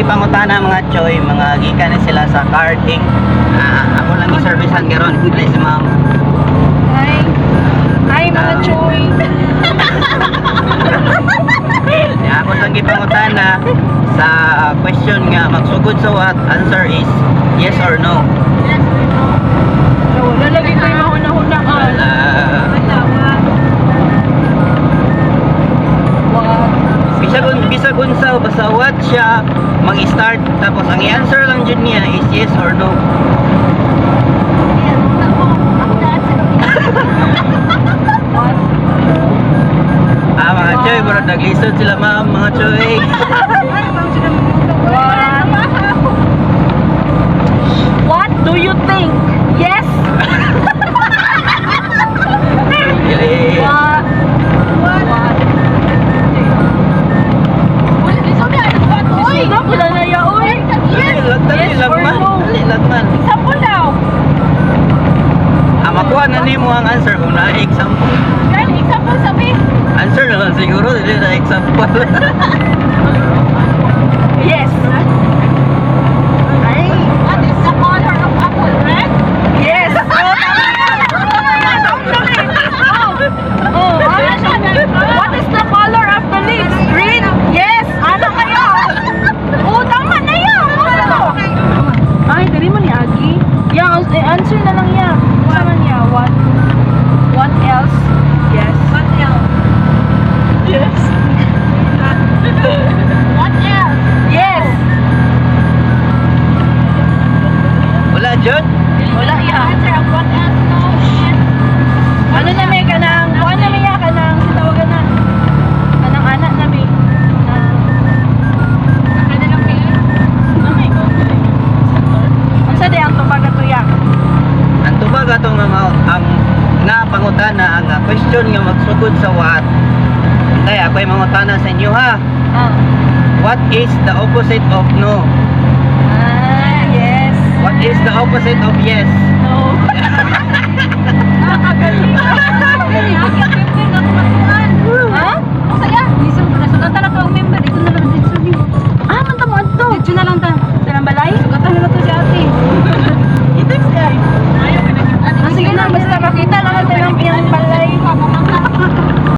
gipangutana mga choy, mga gikan na sila sa karting. Ako lang gi-servicehan karon. Dili si ma'am. Hi. Hi mga choy. Ako lang gipangutana sa question nga magsugod sa what, answer is yes or no. Wala lagi ko yung mahuna-hunaan. Bisag unsa basta what siya mag-start tapos ang i-answer lang jud niya is yes or no. Mga choy, bro, naglisod sila ma'am, mga choy. What do you think? Yes? What? Stop, wala na yaon. Dali lang man. Example daw. Makuha na nimo ang answer kung na example. Example sabi. Answer naman siguro, dili na example. Yes. Ay. What is the color of apple? Red? Yes. What is the color of the leaves? Green? Yes. Ano kayo? Tama na yan. Ay, dali mo ni Agi. Answer na lang yan. Sama niya. What else? Yes. What else? Yes. What else? Yes. Wala jud. Wala yan. What else? No. Ano na may kanang, kuan na may kanang sitawagan na. Kanang anak na may. Ano lang may? Mamay ko. Ang sa ang tubag ato ya. Ang tubag ato nga ang pangutana ang question nga magsugod sa what. Tay ako'y mangutana sa inyo ha. What is the opposite of no? Yes. What is the opposite of yes? No. Nakagaling. Nakagaling.